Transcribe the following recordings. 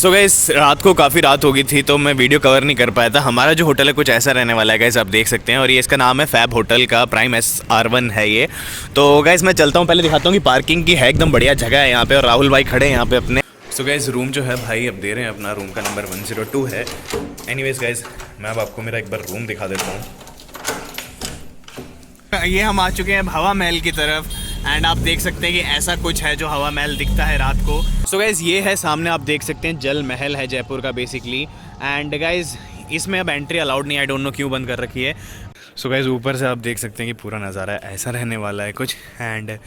So guys रात को काफ़ी रात हो गई थी तो मैं वीडियो कवर नहीं कर पाया था। हमारा जो होटल है कुछ ऐसा रहने वाला है गाइस, आप देख सकते हैं। और ये इसका नाम है फैब होटल का प्राइम SR1 है ये। तो गाइस मैं चलता हूँ, पहले दिखाता हूँ कि पार्किंग की है एकदम बढ़िया जगह है यहाँ पे, और राहुल भाई खड़े हैं यहाँ पे अपने। सो गाइस रूम जो है भाई अब दे रहे हैं अपना, रूम का नंबर 102 है। एनीवेज गाइस मैं अब आपको मेरा एक बार रूम दिखा देता हूँ। ये हम आ चुके हैं हवा महल की तरफ एंड आप देख सकते हैं कि ऐसा कुछ है जो हवा महल दिखता है रात को। सो गाइज़ ये है सामने, आप देख सकते हैं जल महल है जयपुर का बेसिकली। एंड गाइज़ इसमें अब एंट्री अलाउड नहीं, आई डोंट नो क्यों बंद कर रखी है। सो गाइज़ ऊपर से आप देख सकते हैं कि पूरा नज़ारा ऐसा रहने वाला है कुछ। एंड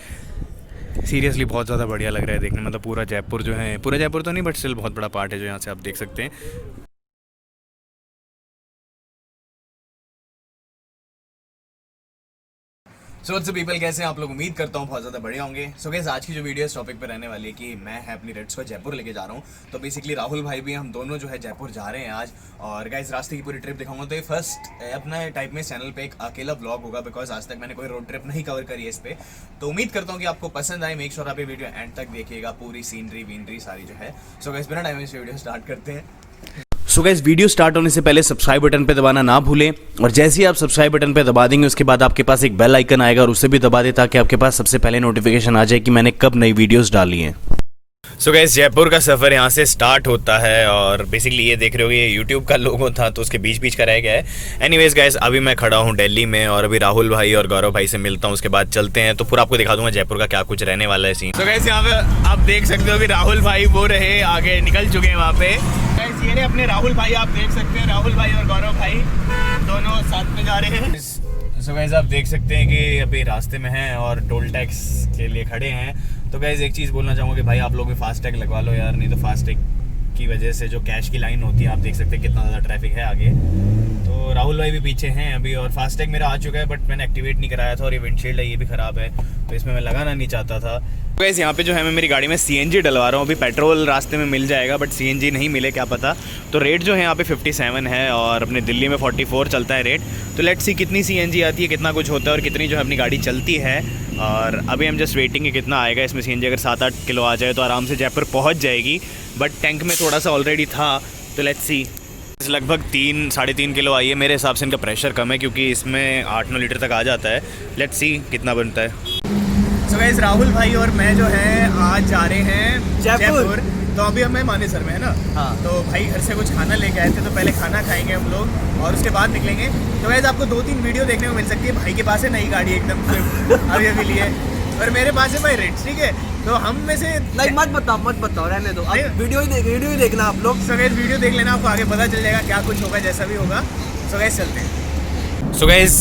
सीरियसली बहुत ज़्यादा बढ़िया लग रहा है देखने में। मतलब पूरा जयपुर जो है, पूरा जयपुर तो नहीं बट स्टिल बहुत बड़ा पार्ट है जो यहाँ से आप देख सकते हैं। सो व्हाट्स अप पीपल, कैसे हैं आप लोग? उम्मीद करता हूँ बहुत ज़्यादा बढ़िया होंगे। सो गाइस आज की जो वीडियो इस टॉपिक पे रहने वाली है कि मैं है अपनी रेड्स को जयपुर लेके जा रहा हूँ। तो बेसिकली राहुल भाई भी, हम दोनों जो है जयपुर जा रहे हैं आज। और गाइस रास्ते की पूरी ट्रिप दिखाऊंगा। तो ये फर्स्ट अपना टाइप में चैनल पे एक अकेला ब्लॉग होगा, बिकॉज आज तक मैंने कोई रोड ट्रिप नहीं कवर करी है इस पर। तो उम्मीद करता हूँ कि आपको पसंद आए। मेक श्योर आप ये वीडियो एंड तक देखिएगा, पूरी सीनरी वीनरी सारी जो है। सो गाइस बिना टाइम वेस्ट वीडियो स्टार्ट करते हैं। सो गाइस वीडियो स्टार्ट होने से पहले सब्सक्राइब बटन पे दबाना ना भूलें, और जैसे ही आप सब्सक्राइब बटन पे दबा देंगे उसके बाद आपके पास एक बेल आइकन आएगा और उसे भी दबा दें ताकि आपके पास सबसे पहले नोटिफिकेशन आ जाए कि मैंने कब नई वीडियोस डाली हैं। सो गाइस जयपुर का सफ़र यहाँ से स्टार्ट होता है और बेसिकली ये देख रहे हो ये यूट्यूब का लोगो था तो उसके बीच बीच का रह गया है। एनीवेज गाइस अभी मैं खड़ा हूँ दिल्ली में और अभी राहुल भाई और गौरव भाई से मिलता हूँ, उसके बाद चलते हैं। तो पूरा आपको दिखा दूंगा जयपुर का क्या कुछ रहने वाला है सीन। सो गाइस यहाँ पे आप देख सकते हो कि राहुल भाई वो रहे आगे निकल चुके हैं वहाँ पे। गाइस ये रहे अपने राहुल भाई, आप देख सकते हैं राहुल भाई और गौरव भाई दोनों साथ में जा रहे हैं। सो गाइस आप देख सकते हैं कि अभी रास्ते में हैं और टोल टैक्स के लिए खड़े हैं। तो गाइस एक चीज़ बोलना चाहूँगा कि भाई आप लोग भी फास्ट टैग लगवा लो यार, नहीं तो फास्ट टैग की वजह से जो कैश की लाइन होती है आप देख सकते हैं कितना ज़्यादा ट्रैफिक है आगे। तो राहुल भाई भी पीछे हैं अभी, और फास्ट टैग मेरा आ चुका है बट मैंने एक्टिवेट नहीं कराया था, और ये विंडशील्ड है ये भी ख़राब है तो इसमें मैं लगाना नहीं चाहता था। तो गाइस यहाँ पे जो है मैं मेरी गाड़ी में CNG डलवा रहा हूँ। अभी पेट्रोल रास्ते में मिल जाएगा बट CNG नहीं मिले क्या पता। तो रेट जो है यहाँ पे 57 है और अपने दिल्ली में 44 चलता है रेट। तो लेट्स सी कितनी CNG आती है, कितना कुछ होता है और कितनी जो है अपनी गाड़ी चलती है। और अभी हम जस्ट वेटिंग कि कितना आएगा इसमें CNG। अगर 7-8 किलो आ जाए तो आराम से जयपुर पहुँच जाएगी, बट टैंक में थोड़ा सा ऑलरेडी था। तो लेट्स सी लगभग 3-3.5 किलो आई है। मेरे हिसाब से इनका प्रेशर कम है क्योंकि इसमें 8-9 लीटर तक आ जाता है। लेट्स सी कितना बनता है। सो गाइस राहुल भाई और मैं जो है आज जा रहे हैं जयपुर। तो अभी हमें मानेसर में है ना। हाँ। तो भाई घर से कुछ खाना लेके आए थे तो पहले खाना खाएंगे हम लोग और उसके बाद निकलेंगे। तो गाइस आपको 2-3 वीडियो देखने को मिल सकती है। भाई के पास है नई गाड़ी एकदम अभी लिए, और मेरे पास है भाई रेट्स, ठीक है। तो हम में से नहीं मत बताओ रहने दो, वीडियो ही देखना आप लोग। सो गाइस वीडियो देख लेना, आपको आगे पता चल जाएगा क्या कुछ होगा जैसा भी होगा। सो गाइस चलते हैं। सो गाइस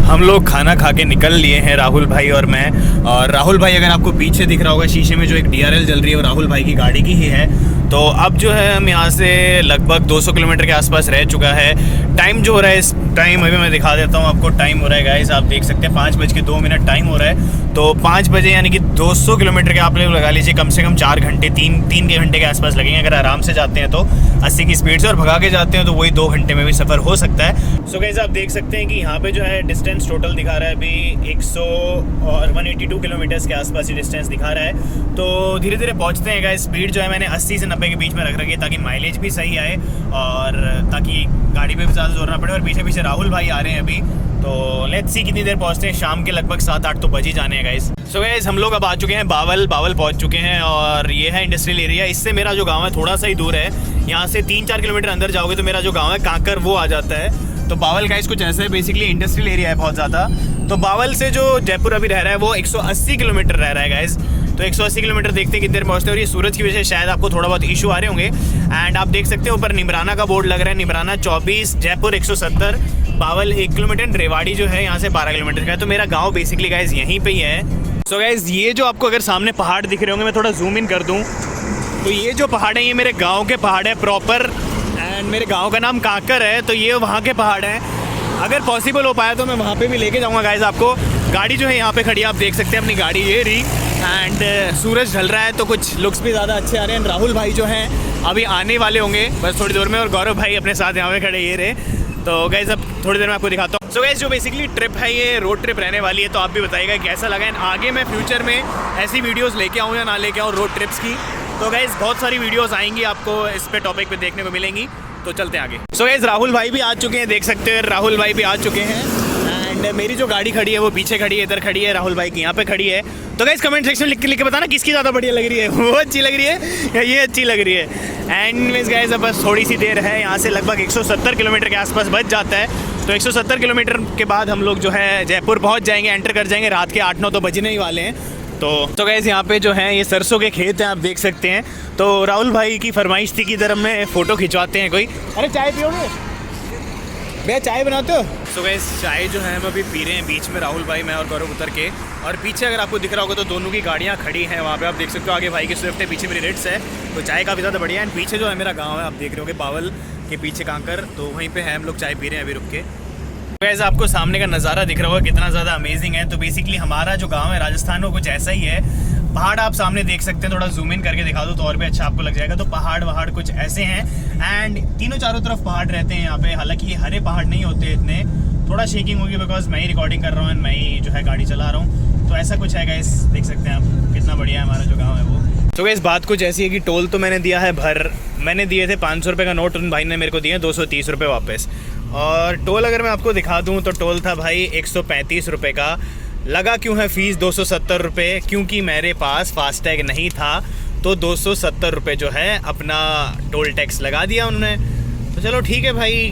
हम लोग खाना खा के निकल लिए हैं राहुल भाई और मैं। और राहुल भाई अगर आपको पीछे दिख रहा होगा शीशे में जो एक DRL जल रही है वो राहुल भाई की गाड़ी की ही है। तो अब जो है हम यहाँ से लगभग 200 किलोमीटर के आसपास रह चुका है। टाइम जो हो रहा है इस टाइम अभी मैं दिखा देता हूँ आपको। टाइम हो रहा है गाइस, आप देख सकते हैं 5:02 टाइम हो रहा है। तो 5 बजे यानी कि 200 किलोमीटर के आप लोग लगा लीजिए कम से कम 4 घंटे 3 घंटे के आसपास लगेंगे। अगर आराम से जाते हैं तो 80 की स्पीड से, और भगा के जाते हैं तो वही 2 घंटे में भी सफ़र हो सकता है। सो गाइस आप देख सकते हैं कि यहाँ पे जो है डिस्टेंस टोटल दिखा रहा है अभी 182 किलोमीटर्स के आसपास ही डिस्टेंस दिखा रहा है। तो धीरे धीरे पहुँचते हैं गाइस। स्पीड जो है मैंने 80 से 90 के बीच में रख रखी है ताकि माइलेज भी सही आए और ताकि गाड़ी पे भी ज़्यादा जोर ना पड़े। और पीछे पीछे राहुल भाई आ रहे हैं अभी। तो लेट्स सी कितनी देर पहुँचते हैं। शाम के लगभग 7-8 तो बज ही जाने हैं गाइस। सो गाइस हम लोग अब आ चुके हैं बावल पहुँच चुके हैं और ये है इंडस्ट्रियल एरिया। इससे मेरा जो गाँव है थोड़ा सा ही दूर है, यहाँ से 3-4 किलोमीटर अंदर जाओगे तो मेरा जो गाँव है कांकर वो आ जाता है। तो बावल गाइस कुछ ऐसा है, बेसिकली इंडस्ट्रियल एरिया है बहुत ज़्यादा। तो बावल से जो जयपुर अभी रह रहा है वो 180 किलोमीटर रह रहा है गाइस। तो 180 किलोमीटर देखते हैं कितनी देर पहुँचते हैं। और ये सूरज की वजह से शायद आपको थोड़ा बहुत इशू आ रहे होंगे। एंड आप देख सकते हैं ऊपर निमराना का बोर्ड लग रहा है, निमराना 24, जयपुर 170, बावल 1 किलोमीटर, रेवाड़ी जो है यहाँ से 12 किलोमीटर का है। तो मेरा गाँव बेसिकली गाइस यहीं पर ही है। सो गाइस ये जो आपको अगर सामने पहाड़ दिख रहे होंगे, मैं थोड़ा जूम इन कर दूँ तो ये जो पहाड़ है ये मेरे गाँव के पहाड़ है प्रॉपर। एंड मेरे गाँव का नाम कांकर है, तो ये वहाँ के पहाड़ हैं। अगर पॉसिबल हो पाया तो मैं वहाँ पे भी लेके जाऊँगा गाइस आपको। गाड़ी जो है यहाँ पे खड़ी है, आप देख सकते हैं अपनी गाड़ी ये रही। एंड सूरज ढल रहा है तो कुछ लुक्स भी ज़्यादा अच्छे आ रहे हैं। राहुल भाई जो हैं अभी आने वाले होंगे बस थोड़ी देर में, और गौरव भाई अपने साथ यहाँ पे खड़े ये रहे। तो गाइस अब थोड़ी देर में आपको दिखाता हूँ। सो गाइस जो बेसिकली ट्रिप है ये रोड ट्रिप रहने वाली है। तो आप भी बताइएगा कैसा लगा। एंड आगे मैं फ्यूचर में ऐसी वीडियोज़ लेके आऊँ या ना लेके आऊँ रोड ट्रिप्स की, तो गाइस बहुत सारी वीडियोस आएंगी आपको इस पे टॉपिक पे देखने को मिलेंगी, तो चलते हैं आगे। सो गाइस राहुल भाई भी आ चुके हैं, देख सकते हैं राहुल भाई भी आ चुके हैं। एंड मेरी जो गाड़ी खड़ी है वो पीछे खड़ी है, इधर खड़ी है, राहुल भाई की यहाँ पे खड़ी है। तो गाइस कमेंट सेक्शन लिख के बताना किसकी ज़्यादा बढ़िया लग रही है, वो अच्छी लग रही है या ये अच्छी लग रही है। एंड मीन्स गाइस अब बस थोड़ी सी देर है, यहाँ से लगभग 170 किलोमीटर के आसपास बच जाता है। तो 170 किलोमीटर के बाद हम लोग जो है जयपुर पहुँच जाएंगे, एंटर कर जाएंगे। रात के 8-9 तो बजने ही वाले हैं। तो गाइस यहाँ पे जो है ये सरसों के खेत हैं, आप देख सकते हैं। तो राहुल भाई की फरमाइश थी कि तरफ में फ़ोटो खिंचवाते हैं कोई। अरे चाय पियोगे भैया, चाय बनाते हो? सो गाइस चाय जो है हम अभी पी रहे हैं, बीच में राहुल भाई, मैं और गौरव उतर के। और पीछे अगर आपको दिख रहा होगा तो दोनों की गाड़ियाँ खड़ी हैं वहाँ पे, आप देख सकते हो। आगे भाई की स्विफ्ट है, पीछे मेरी रेड्स है। तो चाय काफ़ी ज़्यादा बढ़िया है। पीछे जो है मेरा गाँव है, आप देख रहे होगे बावल के पीछे कांकर, तो वहीं पर है हम लोग चाय पी रहे हैं अभी रुक के। वैसे आपको सामने का नज़ारा दिख रहा होगा कितना ज़्यादा अमेजिंग है। तो बेसिकली हमारा जो गांव है राजस्थान वो कुछ ऐसा ही है। पहाड़ आप सामने देख सकते हैं, थोड़ा जूम इन करके दिखा दो तो और भी अच्छा आपको लग जाएगा। तो पहाड़ कुछ ऐसे हैं एंड तीनों चारों तरफ पहाड़ रहते हैं यहाँ पे। हालांकि ये हरे पहाड़ नहीं होते इतने, थोड़ा शेकिंग होगी बिकॉज मैं ही रिकॉर्डिंग कर रहा हूँ एंड मैं ही जो है गाड़ी चला रहा हूँ। तो ऐसा कुछ है गाइस, देख सकते हैं आप कितना बढ़िया है हमारा जो गाँव है वो। तो गाइस बात कुछ ऐसी है कि टोल तो मैंने दिया है मैंने दिए थे 500 रुपये का नोट, उन भाई ने मेरे को दिए 230 रुपये वापस। और टोल अगर मैं आपको दिखा दूं तो टोल था भाई 135 रुपये का। लगा क्यों है फ़ीस 270 रुपये? क्योंकि मेरे पास फास्टैग नहीं था, तो 270 रुपये जो है अपना टोल टैक्स लगा दिया उन्होंने। तो चलो ठीक है भाई,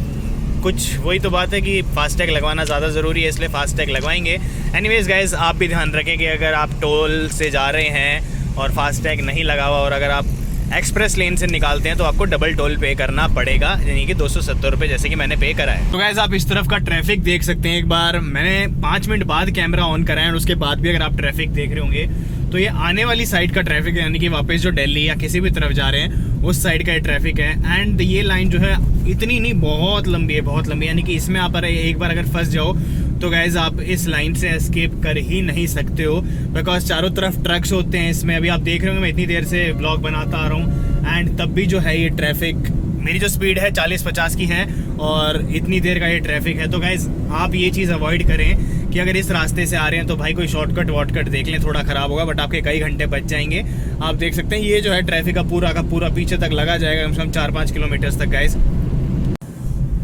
कुछ वही तो बात है कि फास्टैग लगवाना ज़्यादा ज़रूरी है, इसलिए फास्टैग लगवाएंगे। एनीवेज़ गाइस आप भी ध्यान रखें कि अगर आप टोल से जा रहे हैं और फास्टैग नहीं लगा हुआ और अगर आप एक्सप्रेस लेन से निकालते हैं तो आपको डबल टोल पे करना पड़ेगा, यानी कि 270 रुपये जैसे कि मैंने पे करा है। तो गाइस आप इस तरफ का ट्रैफिक देख सकते हैं। एक बार मैंने 5 मिनट बाद कैमरा ऑन करा है और उसके बाद भी अगर आप ट्रैफिक देख रहे होंगे तो ये आने वाली साइड का ट्रैफिक है, यानी कि वापस जो दिल्ली या किसी भी तरफ जा रहे हैं उस साइड का ये ट्रैफिक है। एंड ये लाइन जो है इतनी नहीं, बहुत लंबी है, बहुत लंबी, यानी कि इसमें आप एक बार अगर फंस जाओ तो गाइज आप इस लाइन से एस्केप कर ही नहीं सकते हो, बिकॉज चारों तरफ ट्रक्स होते हैं इसमें। अभी आप देख रहे होंगे मैं इतनी देर से ब्लॉग बनाता आ रहा हूँ एंड तब भी जो है ये ट्रैफिक, मेरी जो स्पीड है 40-50 की है और इतनी देर का ये ट्रैफिक है। तो गाइज आप ये चीज़ अवॉइड करें कि अगर इस रास्ते से आ रहे हैं तो भाई कोई शॉर्टकट वॉटकट देख लें, थोड़ा ख़राब होगा बट आपके कई घंटे बच जाएंगे। आप देख सकते हैं ये जो है ट्रैफिक का पूरा पीछे तक लगा जाएगा, कम से कम 4-5 किलोमीटर तक गाइज।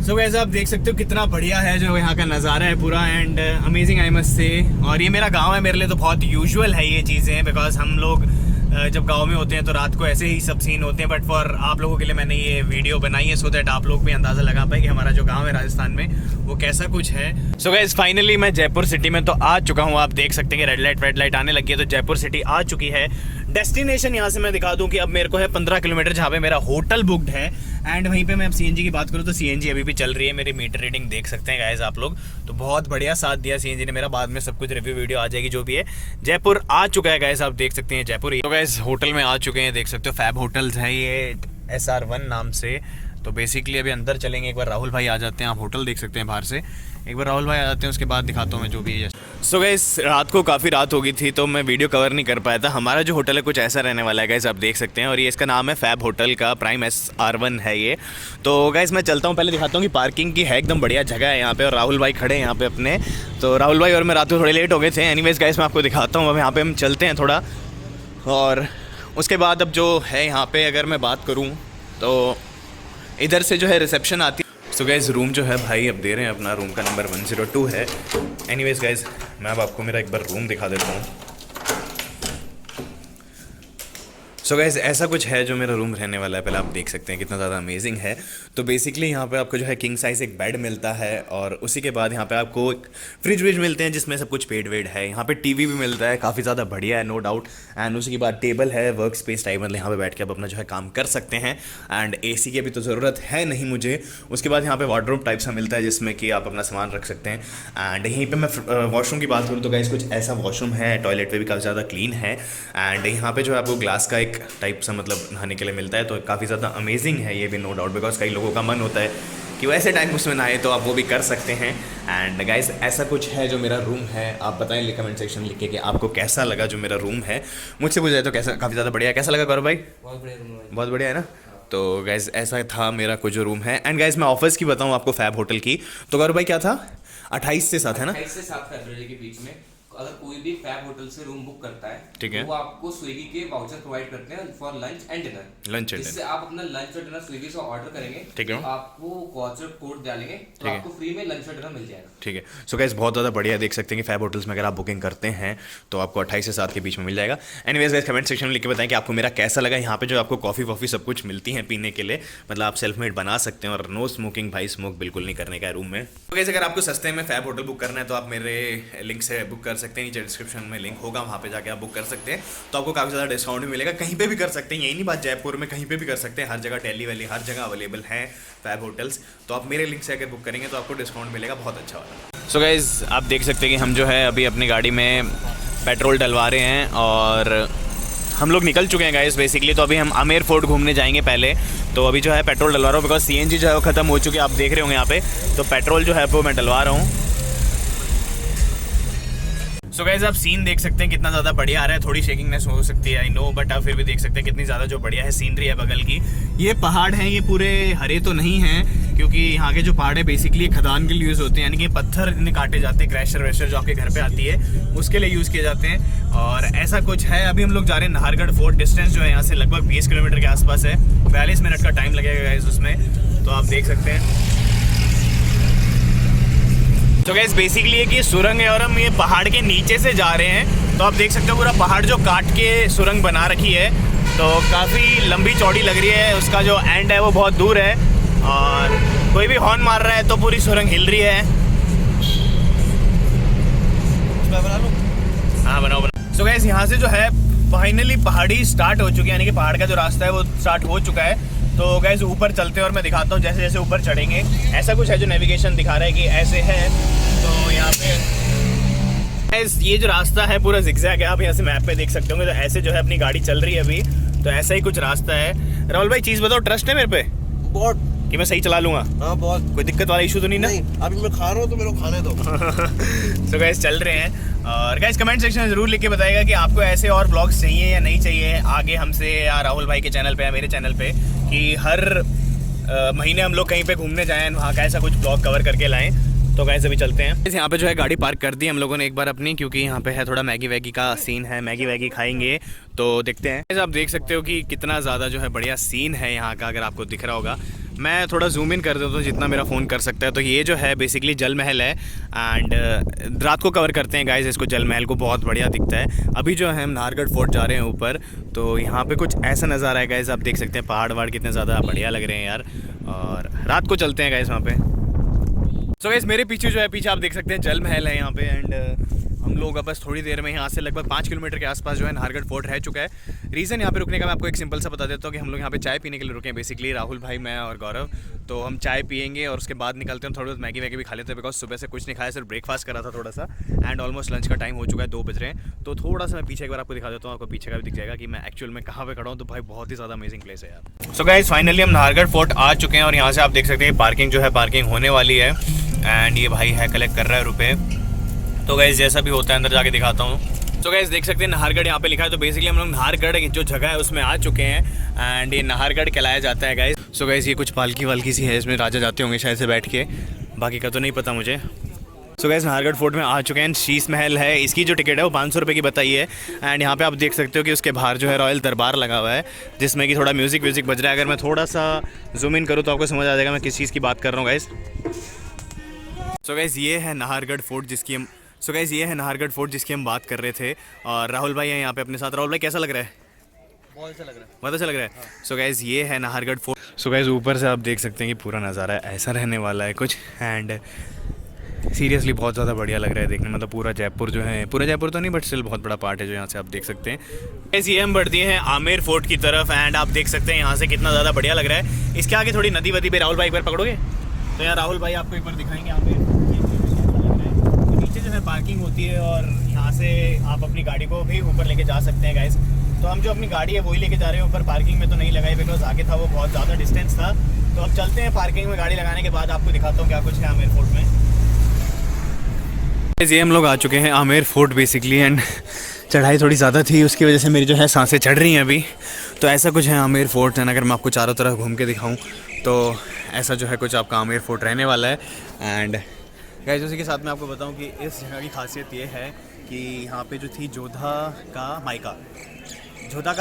सो गाइस आप देख सकते हो कितना बढ़िया है जो यहाँ का नज़ारा है पूरा and amazing I must say. और ये मेरा गांव है, मेरे लिए तो बहुत यूजुअल है ये चीज़ें, बिकॉज हम लोग जब गांव में होते हैं तो रात को ऐसे ही सब सीन होते हैं। बट फॉर आप लोगों के लिए मैंने ये वीडियो बनाई है सो दैट आप लोग भी अंदाज़ा लगा पाए कि हमारा जो गांव है राजस्थान में वो कैसा कुछ है। सो गाइस फाइनली मैं जयपुर सिटी में तो आ चुका हूँ। आप देख सकते हैं कि रेड लाइट आने लगी है, तो जयपुर सिटी आ चुकी है। डेस्टिनेशन यहाँ से मैं दिखा दूँ कि अब मेरे को है 15 किलोमीटर जहाँ पे मेरा होटल बुकड है। एंड वहीं पे मैं अब सीएनजी की बात करूँ तो सीएनजी अभी भी चल रही है, मेरी मीटर रीडिंग देख सकते हैं गाइस आप लोग। तो बहुत बढ़िया साथ दिया सीएनजी ने मेरा, बाद में सब कुछ रिव्यू वीडियो आ जाएगी जो भी है। जयपुर आ चुका है गाइस, आप देख सकते हैं जयपुर। तो गाइस होटल में आ चुके हैं, देख सकते हो फैब होटल्स है ये SR1 नाम से। तो बेसिकली अभी अंदर चलेंगे, एक बार राहुल भाई आ जाते हैं, आप होटल देख सकते हैं बाहर से, एक बार राहुल भाई आ जाते हैं उसके बाद दिखाता हूँ मैं जो भी है। सो गाइस रात को काफ़ी रात हो गई थी तो मैं वीडियो कवर नहीं कर पाया था। हमारा जो होटल है कुछ ऐसा रहने वाला है गाइस, आप देख सकते हैं। और ये इसका नाम है फैब होटल का, प्राइम SR1 है ये। तो गाइस मैं चलता हूँ, पहले दिखाता हूँ कि पार्किंग की है एकदम बढ़िया जगह है यहाँ पे और राहुल भाई खड़े हैं यहाँ पे अपने। तो राहुल भाई और मैं रात को थोड़े लेट हो गए थे। एनीवेज गाइस मैं आपको दिखाता हूँ, अब यहाँ पे हम चलते हैं थोड़ा। और उसके बाद अब जो है यहाँ पे अगर मैं बात करूँ तो इधर से जो है रिसेप्शन आती है। सो गाइस रूम जो है भाई अब दे रहे हैं अपना, रूम का नंबर 102 है। एनीवेज गाइस मैं अब आपको मेरा एक बार रूम दिखा देता हूँ। सो गाइस ऐसा कुछ है जो मेरा रूम रहने वाला है, पहले आप देख सकते हैं कितना ज़्यादा अमेजिंग है। तो बेसिकली यहाँ पे आपको जो है किंग साइज़ एक बेड मिलता है और उसी के बाद यहाँ पे आपको एक फ्रिज व्रिज मिलते हैं जिसमें सब कुछ पेड वेड है। यहाँ पे टीवी भी मिलता है, काफ़ी ज़्यादा बढ़िया है नो डाउट। एंड उसी के बाद टेबल है, वर्क स्पेस टाइप, मतलब यहाँ पे बैठ के आप अपना जो है काम कर सकते हैं। एंड AC की अभी तो ज़रूरत है नहीं मुझे। उसके बाद यहाँ पे वार्डरोब टाइप सा मिलता है जिसमें कि आप अपना सामान रख सकते हैं। एंड यहीं पे मैं वॉशरूम की बात करूँ तो गाइस कुछ ऐसा वॉशरूम है, टॉयलेट पे भी काफ़ी ज़्यादा क्लीन है। एंड यहाँ पे जो है आपको ग्लास का एक टाइप सा मतलब नहाने के लिए मिलता है, तो काफ़ी ज़्यादा अमेजिंग है ये भी नो डाउट, बिकॉज कई लोगों का मन होता है कि वो ऐसे टाइम उसमें नहाए, तो आप वो भी कर सकते हैं। एंड गाइस ऐसा कुछ है जो मेरा रूम है। आप बताएं कमेंट सेक्शन लिख के कि आपको कैसा लगा जो मेरा रूम है। मुझसे पूछा जाए तो कैसा, काफ़ी ज़्यादा बढ़िया। कैसा लगा गौरव भाई? बहुत बढ़िया रूम है, बहुत बढ़िया है ना। तो गाइस ऐसा था मेरा कुछ जो रूम है। एंड गाइस मैं ऑफर्स की बताऊँ आपको फैब होटल की, तो गौरव भाई क्या था 28 से 7 है ना, 28 से 7 फरवरी के बीच में अगर कोई भी फैब होटल से रूम बुक करता है, ठीक है, तो वो आपको स्विगी के वाउचर प्रोवाइड करते हैं फॉर लंच एंड डिनर। जिससे आप अपना लंच और डिनर स्विगी से ऑर्डर करेंगे, ठीक है, आपको वाउचर कोड डालेंगे तो आपको फ्री में लंच और डिनर मिल जाएगा। ठीक है, सो गाइस बहुत ज़्यादा बढ़िया, देख सकते हैं कि फैब होटल्स में अगर आप बुकिंग करते हैं तो आपको 28 से 7 के बीच में मिल जाएगा। एनीवेज गाइस कमेंट सेक्शन में लिख के बताएं कि आपको मेरा कैसा लगा। यहाँ पे जो आपको कॉफ़ी वॉफ़ी सब कुछ मिलती है पीने के लिए, मतलब आप सेल्फ मेड बना सकते हैं, और नो स्मोकिंग, भाई स्मोक बिल्कुल नहीं करने का है रूम में। तो गाइस अगर आपको सस्ते में फैब होटल बुक करना है तो आप मेरे लिंक से बुक कर सकते हैं, नीचे डिस्क्रिप्शन में लिंक होगा, वहाँ पे जाके आप बुक कर सकते हैं, तो आपको काफ़ी ज़्यादा डिस्काउंट भी मिलेगा। कहीं पे भी कर सकते हैं, यही नहीं बात जयपुर में, कहीं पे भी कर सकते हैं, हर जगह दिल्ली वैली हर जगह अवेलेबल है फैब होटल्स। तो आप मेरे लिंक से अगर बुक करेंगे तो आपको डिस्काउंट मिलेगा बहुत अच्छा वाला। सो गाइस आप देख सकते हैं कि हम जो है अभी अपनी गाड़ी में पेट्रोल डलवा रहे हैं और हम लोग निकल चुके हैं गाइस बेसिकली। तो अभी हम आमेर फोर्ट घूमने जाएंगे पहले, तो अभी जो है पेट्रोल डलवा रहा हूँ बिकॉज सीएनजी जो है वो ख़त्म हो चुकी है, आप देख रहे होंगे यहाँ पे। तो पेट्रोल जो है वो मैं डलवा रहा हूँ। सो गाइस आप सीन देख सकते हैं कितना ज़्यादा बढ़िया आ रहा है, थोड़ी शेकिंगनेस हो सकती है आई नो, बट आप फिर भी देख सकते हैं कितनी ज़्यादा जो बढ़िया है सीनरी है बगल की। ये पहाड़ हैं, ये पूरे हरे तो नहीं हैं क्योंकि यहाँ के जो पहाड़ है बेसिकली खदान के लिए यूज़ होते हैं, यानी कि पत्थर इन्हें काटे जाते हैं, क्रैशर वैशर जो आपके घर पे आती है उसके लिए यूज़ किए जाते हैं। और ऐसा कुछ है। अभी हम लोग जा रहे हैं नाहरगढ़ फोर्ट, डिस्टेंस जो है यहाँ से लगभग 20 किलोमीटर के आसपास है, 42 मिनट का टाइम लगेगा गाइस उसमें, तो आप देख सकते हैं। तो गाइस बेसिकली है कि सुरंग है और हम ये पहाड़ के नीचे से जा रहे हैं, तो आप देख सकते हो पूरा पहाड़ जो काट के सुरंग बना रखी है, तो काफ़ी लंबी चौड़ी लग रही है। उसका जो एंड है वो बहुत दूर है और कोई भी हॉर्न मार रहा है तो पूरी सुरंग हिल रही है। हाँ बनाओ। सो गाइस यहाँ से जो है फाइनली पहाड़ी स्टार्ट हो चुकी है, यानी कि पहाड़ का जो रास्ता है वो स्टार्ट हो चुका है। तो गाइस ऊपर चलते हैं और मैं दिखाता हूँ जैसे जैसे ऊपर चढ़ेंगे। ऐसा कुछ है जो नेविगेशन दिखा रहा है कि ऐसे है। तो यहाँ पे गाइस ये जो रास्ता है पूरा जिगजैग है, आप यहाँ से मैप पे देख सकते होंगे। तो ऐसे जो है अपनी गाड़ी चल रही है अभी, तो ऐसा ही कुछ रास्ता है। राहुल भाई चीज़ बताओ, ट्रस्ट है मेरे पे बहुत कि मैं सही चला लूँगा? हाँ बहुत, कोई दिक्कत वाला इशू तो नहीं ना? अभी मैं खा रहा हूँ तो मेरे को खाने दो। तो गाइस चल रहे हैं। और गाइस कमेंट सेक्शन में ज़रूर लिख के बताइएगा कि आपको ऐसे और ब्लॉग्स चाहिए या नहीं चाहिए आगे हमसे, या राहुल भाई के चैनल पे या मेरे चैनल पे, कि हर महीने हम लोग कहीं पे घूमने जाएं, वहाँ का ऐसा कुछ ब्लॉग कवर करके लाएं। तो गाइस अभी चलते हैं। यहाँ पे जो है गाड़ी पार्क कर दी हम लोगों ने एक बार अपनी, क्योंकि यहाँ पे है थोड़ा मैगी वैगी का सीन है, मैगी वैगी खाएंगे तो देखते हैं। आप देख सकते हो कि कितना ज़्यादा जो है बढ़िया सीन है यहाँ का, अगर आपको दिख रहा होगा। मैं थोड़ा जूम इन कर देता हूँ जितना मेरा फ़ोन कर सकता है। तो ये जो है बेसिकली जल महल है एंड रात को कवर करते हैं गाइस इसको, जल महल को, बहुत बढ़िया दिखता है। अभी जो है हम नाहरगढ़ फोर्ट जा रहे हैं ऊपर, तो यहाँ पे कुछ ऐसा नज़ारा है गाइस, आप देख सकते हैं पहाड़ वहाड़ कितने ज़्यादा बढ़िया लग रहे हैं यार। और रात को चलते हैं गाइस वहाँ पे। सो गाइस मेरे पीछे जो है, पीछे आप देख सकते हैं जल महल है यहाँ पे, एंड हम लोग अब बस थोड़ी देर में यहाँ से लगभग 5 किलोमीटर के आसपास जो है नाहरगढ़ फोर्ट रह चुका है। रीज़न यहाँ पे रुकने का मैं आपको एक सिंपल सा बता देता हूँ कि हम लोग यहाँ पे चाय पीने के लिए रुके हैं बेसिकली, राहुल भाई, मैं और गौरव। तो हम चाय पियेंगे और उसके बाद निकलते हैं, थोड़ी बहुत मैगी वैगी भी खा लेते हैं बिकॉज सुबह से कुछ नहीं खाया, सिर्फ ब्रेकफास्ट करा था थोड़ा सा, एंड ऑलमोस्ट लंच का टाइम हो चुका है, 2 बज रहे हैं। तो थोड़ा सा मैं पीछे एक बार आपको दिखा देता हूँ, आपको पीछे का भी दिख जाएगा कि मैं एक्चुअल में कहाँ पे खड़ा हूँ। तो भाई बहुत ही ज़्यादा अमेजिंग प्लेस है यार। सो गाइस फाइनली हम नाहरगढ़ फोर्ट आ चुके हैं और यहाँ से आप देख सकते हैं पार्किंग जो है पार्किंग होने वाली है, एंड ये भाई है कलेक्ट कर रहा है रुपये। तो गाइस जैसा भी होता है अंदर जाके दिखाता हूँ। तो गाइस देख सकते हैं नाहरगढ़ यहाँ पे लिखा है, तो बेसिकली हम लोग नाहरगढ़ जो जगह है उसमें आ चुके हैं एंड ये नाहरगढ़ कहलाया जाता है गाइस। सो गाइस ये कुछ पालकी वालकी सी है, इसमें राजा जाते होंगे शायद से बैठ के, बाकी का तो नहीं पता मुझे। सो गाइस नाहरगढ़ फोर्ट में आ चुके हैं। शीश महल है, इसकी जो टिकट है वो 500 रुपये की बताई है, एंड यहाँ पे आप देख सकते हो कि उसके बाहर जो है रॉयल दरबार लगा हुआ है जिसमें कि थोड़ा म्यूज़िक व्यूज़िक बज रहा है। अगर मैं थोड़ा सा जूम इन करूँ तो आपको समझ आ जाएगा मैं किस चीज़ की बात कर रहा हूँ गाइस। सो गाइस ये है नाहरगढ़ फोर्ट जिसकी हम बात कर रहे थे, और राहुल भाई हैं यहाँ पे अपने साथ। राहुल भाई कैसा लग रहा है? बहुत अच्छा लग रहा है, बहुत अच्छा लग रहा है। सो गाइस ये है नाहरगढ़ फोर्ट। सो गाइस ऊपर से आप देख सकते हैं कि पूरा नज़ारा ऐसा रहने वाला है कुछ, एंड सीरियसली बहुत ज़्यादा बढ़िया लग रहा है देखने में। मतलब पूरा जयपुर जो है, पूरा जयपुर तो नहीं बट स्टिल बहुत बड़ा पार्ट है जो यहाँ से आप देख सकते हैं। गाइस ये हम बढ़ दिए हैं आमेर फोर्ट की तरफ, एंड आप देख सकते हैं यहाँ से कितना ज़्यादा बढ़िया लग रहा है। इसके आगे थोड़ी नदी वदी पे राहुल भाई एक बार पकड़ोगे तो यहाँ राहुल भाई आपको एक बार दिखाएंगे। यहाँ पे नीचे जो है पार्किंग होती है और यहाँ से आप अपनी गाड़ी को भी ऊपर लेके जा सकते हैं गाइस। तो हम जो अपनी गाड़ी है वही लेके जा रहे हैं ऊपर, पार्किंग में तो नहीं लगाई बिकॉज आगे था वो बहुत ज़्यादा डिस्टेंस था। तो अब चलते हैं पार्किंग में, गाड़ी लगाने के बाद आपको दिखाता हूँ क्या कुछ है आमेर फोर्ट में। ये हम लोग आ चुके हैं आमेर फोर्ट बेसिकली, एंड चढ़ाई थोड़ी ज़्यादा थी उसकी वजह से मेरी जो है सांसें चढ़ रही हैं अभी। तो ऐसा कुछ है आमेर फोर्ट, एंड अगर मैं आपको चारों तरफ घूम के दिखाऊँ तो ऐसा जो है कुछ आपका आमेर फोर्ट रहने वाला है। एंड गाइस उसी के साथ मैं आपको बताऊं कि इस जगह की खासियत ये है कि यहाँ पे जो थी जोधा का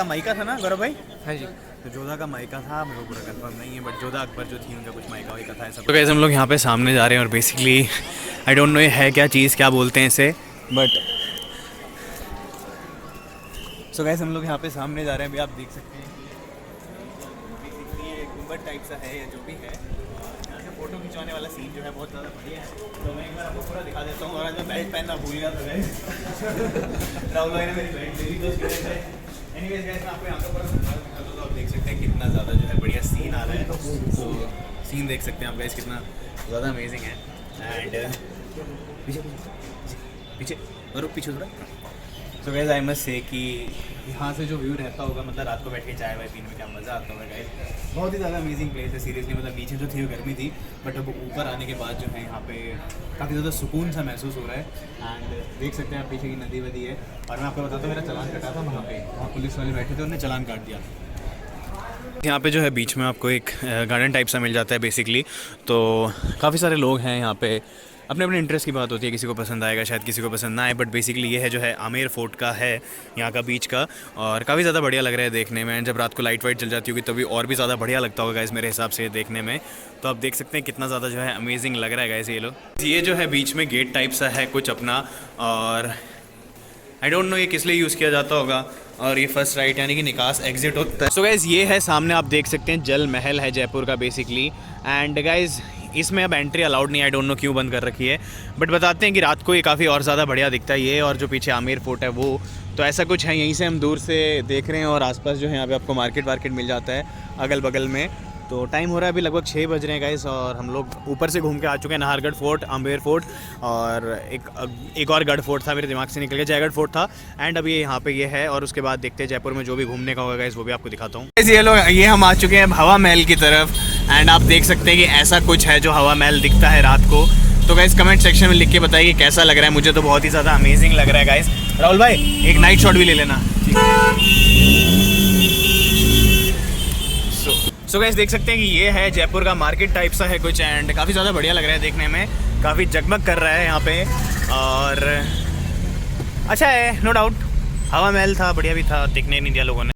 मायका था ना गौरव भाई? हाँ जी। तो जोधा का मायका था, मेरे को पूरा कंफर्म नहीं है, बट जोधा अकबर जो थी उनका कुछ मायका वायका था ऐसा। तो कैसे हम लोग यहाँ पे सामने जा रहे हैं और बेसिकली आई डोंट नो ये है क्या चीज़, क्या बोलते हैं इसे, बट सो गाइस हम लोग यहाँ पे सामने जा रहे हैं। अभी आप देख सकते हैं बेसिकली एक गुंबद टाइप सा है या जो भी है। यहाँ से फोटो खिंचवाने वाला सीन जो है बहुत ज़्यादा बढ़िया है, तो मैं एक बार आपको पूरा दिखा देता हूँ। और आज मैं बेल्ट पहनना भूल गया था गाइस। राहुल भाई ने मेरी बेल्ट ले ली तो उसकी वजह से। एनीवेज गाइस मैं आपको यहाँ का पूरा दिखा दूँ तो आप देख सकते हैं कितना ज़्यादा जो है बढ़िया सीन आ रहा है। तो सीन देख सकते हैं आप गाइस कितना ज़्यादा अमेजिंग है। एंड पीछे पीछे और पीछे थोड़ा। तो गाइस आई मस्ट से कि यहाँ से जो व्यू रहता होगा, मतलब रात को बैठ के चाय वाय पीने में क्या मज़ा आता होगा गाइस। बहुत ही ज़्यादा अमेजिंग प्लेस है सीरियसली। मतलब नीचे जो थी वो गर्मी थी, बट अब ऊपर आने के बाद जो है यहाँ पे काफ़ी ज़्यादा सुकून सा महसूस हो रहा है। एंड देख सकते हैं आप पीछे की नदी वदी है। और मैं आपको बताता हूँ मेरा चालान कटा था वहाँ पे, वहाँ पुलिस वाले बैठे थे, उन्होंने चालान काट दिया। यहाँ पे जो है बीच में आपको एक गार्डन टाइप सा मिल जाता है बेसिकली। तो काफ़ी सारे लोग हैं यहाँ पे, अपने अपने इंटरेस्ट की बात होती है, किसी को पसंद आएगा शायद किसी को पसंद ना आए, बट बेसिकली ये है जो है आमेर फोर्ट का है यहाँ का बीच का। और काफ़ी ज़्यादा बढ़िया लग रहा है देखने में। जब रात को लाइट वाइट जल जाती होगी तभी और भी ज़्यादा बढ़िया लगता होगा गाइस मेरे हिसाब से देखने में। तो आप देख सकते हैं कितना ज़्यादा जो है अमेजिंग लग रहा है गाइस ये लोग। ये जो है बीच में गेट टाइप सा है कुछ अपना, और आई डोंट नो ये किस लिए यूज़ किया जाता होगा। और ये फर्स्ट राइट यानी कि निकास एग्जिट होता है। सो गाइज़ ये है सामने आप देख सकते हैं जल महल है जयपुर का बेसिकली। एंड गाइज़ इसमें अब एंट्री अलाउड नहीं, आई डोंट नो क्यों बंद कर रखी है, बट बताते हैं कि रात को ये काफ़ी और ज़्यादा बढ़िया दिखता है ये। और जो पीछे आमेर फोर्ट है वो, तो ऐसा कुछ है। यहीं से हम दूर से देख रहे हैं और आसपास जो है यहाँ पे आपको मार्केट वार्केट मिल जाता है अगल बगल में। तो टाइम हो रहा है अभी लगभग 6 बज रहे हैं गाइस, और हम लोग ऊपर से घूम के आ चुके हैं नाहरगढ़ फोर्ट, आमेर फोर्ट, और एक और गढ़ फोर्ट था मेरे दिमाग से निकल गया, जयगढ़ फोर्ट था। एंड अभी यहाँ पे ये है, और उसके बाद देखते हैं जयपुर में जो भी घूमने का होगा गाइस वो भी आपको दिखाता हूँ। ये हम आ चुके हैं हवा महल की तरफ। एंड आप देख सकते हैं कि ऐसा कुछ है जो हवा महल दिखता है रात को। तो गाइस कमेंट सेक्शन में लिख के बताइए कैसा लग रहा है। मुझे तो बहुत ही ज़्यादा अमेजिंग लग रहा है गाइस। राहुल भाई एक नाइट शॉट भी ले लेना। सो गाइस देख सकते हैं कि ये है जयपुर का मार्केट टाइप सा है कुछ। एंड काफ़ी ज़्यादा बढ़िया लग रहा है देखने में, काफ़ी जगमग कर रहा है यहाँ पे, और अच्छा है नो डाउट। हवा महल था, बढ़िया भी था, दिखने नहीं दिया लोगों ने।